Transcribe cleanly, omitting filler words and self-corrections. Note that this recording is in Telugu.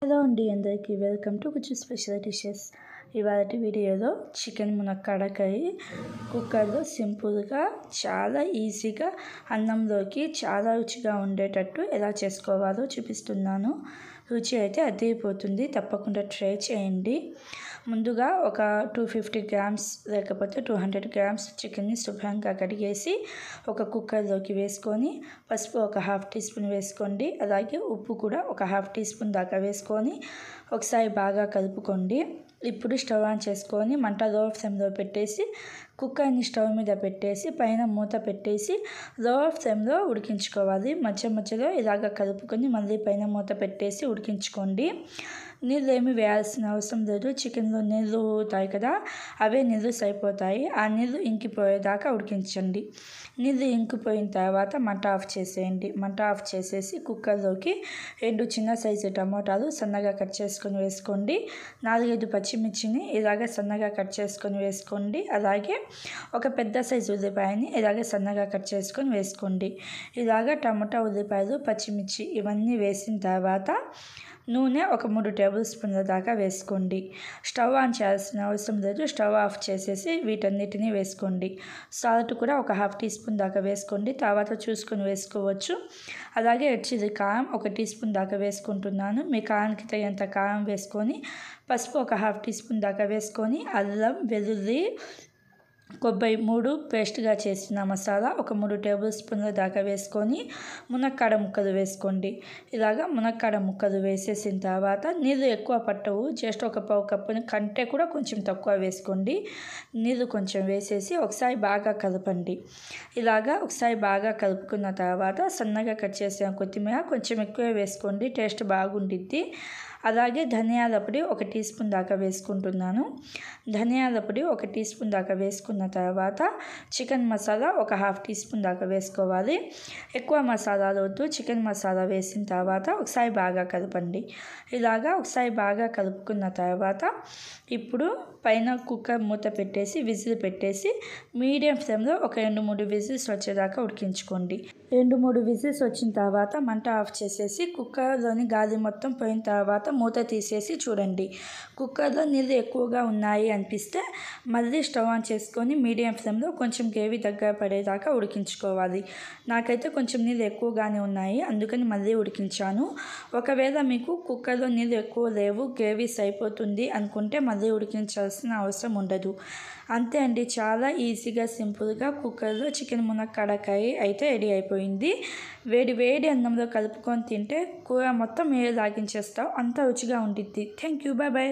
హలో అండి, అందరికీ వెల్కమ్ టు కొంచెం స్పెషల్ డిషెస్. ఇవాళ వీడియోలో చికెన్ మునక్కాడకాయ కుక్కర్లో సింపుల్గా చాలా ఈజీగా అన్నంలోకి చాలా రుచిగా ఉండేటట్టు ఎలా చేసుకోవాలో చూపిస్తున్నాను. రుచి అయితే అదిరిపోతుంది, తప్పకుండా ట్రై చేయండి. ముందుగా ఒక 250 గ్రామ్స్ లేకపోతే 200 గ్రామ్స్ చికెన్ని శుభ్రంగా కడిగేసి ఒక కుక్కర్లోకి వేసుకొని పసుపు ఒక హాఫ్ టీ స్పూన్ వేసుకోండి. అలాగే ఉప్పు కూడా ఒక హాఫ్ టీ స్పూన్ దాకా వేసుకొని ఒకసారి బాగా కలుపుకోండి. ఇప్పుడు స్టవ్ ఆన్ చేసుకొని మంట లో ఫ్లేమ్లో పెట్టేసి కుక్కర్ని స్టవ్ మీద పెట్టేసి పైన మూత పెట్టేసి లో ఫ్లేమ్లో ఉడికించుకోవాలి. మధ్య మధ్యలో ఇలాగ కలుపుకొని మళ్ళీ పైన మూత పెట్టేసి ఉడికించుకోండి. నీళ్ళు ఏమి వేయాల్సిన అవసరం లేదు. చికెన్లో నీళ్ళు అవుతాయి కదా, అవే నీళ్ళు సరిపోతాయి. ఆ నీళ్ళు ఇంకిపోయేదాకా ఉడికించండి. నీళ్ళు ఇంకిపోయిన తర్వాత మంట ఆఫ్ చేసేయండి. మంట ఆఫ్ చేసేసి కుక్కర్లోకి 2 చిన్న సైజు టమోటాలు సన్నగా కట్ చేసుకొని వేసుకోండి. 4-5 పచ్చిమిర్చిని ఇలాగ సన్నగా కట్ చేసుకొని వేసుకోండి. అలాగే ఒక పెద్ద సైజు ఉల్లిపాయని ఇలాగే సన్నగా కట్ చేసుకొని వేసుకోండి. ఇలాగ టమాటా, ఉల్లిపాయలు, పచ్చిమిర్చి ఇవన్నీ వేసిన తర్వాత నూనె ఒక 3 టేబుల్ స్పూన్ల దాకా వేసుకోండి. స్టవ్ ఆన్ చేయాల్సిన అవసరం లేదు. స్టవ్ ఆఫ్ చేసేసి వీటన్నిటిని వేసుకోండి. సాల్ట్ కూడా ఒక హాఫ్ టీ స్పూన్ దాకా వేసుకోండి, తర్వాత చూసుకొని వేసుకోవచ్చు. అలాగే చిల్లీ కారం ఒక టీ స్పూన్ దాకా వేసుకుంటున్నాను. మీ కారానికి తగినంత కారం వేసుకొని పసుపు ఒక హాఫ్ టీ స్పూన్ దాకా వేసుకొని అల్లం, వెల్లుల్లి, కొబ్బరి 3 పేస్ట్గా చేసిన మసాలా ఒక 3 టేబుల్ స్పూన్ల దాకా వేసుకొని మునక్కాడ ముక్కలు వేసుకోండి. ఇలాగ మునక్కాడ ముక్కలు వేసేసిన తర్వాత నీళ్ళు ఎక్కువ పట్టవు, జస్ట్ ఒక పావు కప్పు కంటే కూడా కొంచెం తక్కువ వేసుకోండి. నీళ్ళు కొంచెం వేసేసి ఒకసారి బాగా కలపండి. ఇలాగ ఒకసారి బాగా కలుపుకున్న తర్వాత సన్నగా కట్ చేసిన కొత్తిమీర కొంచెం ఎక్కువ వేసుకోండి, టేస్ట్ బాగుండిద్ది. అలాగే ధనియాల పొడి ఒక టీ స్పూన్ దాకా వేసుకుంటున్నాను. ధనియాల పొడి ఒక టీ స్పూన్ దాకా వేసుకున్న తర్వాత చికెన్ మసాలా ఒక హాఫ్ టీ స్పూన్ దాకా వేసుకోవాలి. ఎక్కువ మసాలాలు వద్దు. చికెన్ మసాలా వేసిన తర్వాత ఒకసారి బాగా కలపండి. ఇలాగా ఒకసారి బాగా కలుపుకున్న తర్వాత ఇప్పుడు పైన కుక్కర్ మూత పెట్టేసి విజిల్ పెట్టేసి మీడియం ఫ్లేమ్లో ఒక 2-3 విజిల్స్ వచ్చేదాకా ఉడికించుకోండి. 2-3 విజిల్స్ వచ్చిన తర్వాత మంట ఆఫ్ చేసేసి కుక్కర్లోని గాలి మొత్తం పోయిన తర్వాత మూత తీసేసి చూడండి. కుక్కర్లో నీళ్ళు ఎక్కువగా ఉన్నాయి అనిపిస్తే మళ్ళీ స్టవ్ ఆన్ చేసుకొని మీడియం ఫ్లేమ్లో కొంచెం గ్రేవీ దగ్గర పడేదాకా ఉడికించుకోవాలి. నాకైతే కొంచెం నీళ్ళు ఎక్కువగానే ఉన్నాయి, అందుకని మళ్ళీ ఉడికించాను. ఒకవేళ మీకు కుక్కర్లో నీళ్ళు ఎక్కువ లేవు, గ్రేవీ సరిపోతుంది అనుకుంటే మళ్ళీ ఉడికించాల్సిన అవసరం ఉండదు. అంతే అండి, చాలా ఈజీగా సింపుల్గా కుక్కర్లో చికెన్ మునక్కాడకాయ అయితే రెడీ అయిపోయింది. వేడి వేడి అన్నంలో కలుపుకొని తింటే కూర మొత్తం లాగించేస్తావు, అంత రుచిగా ఉండిద్ది. Thank you, bye bye.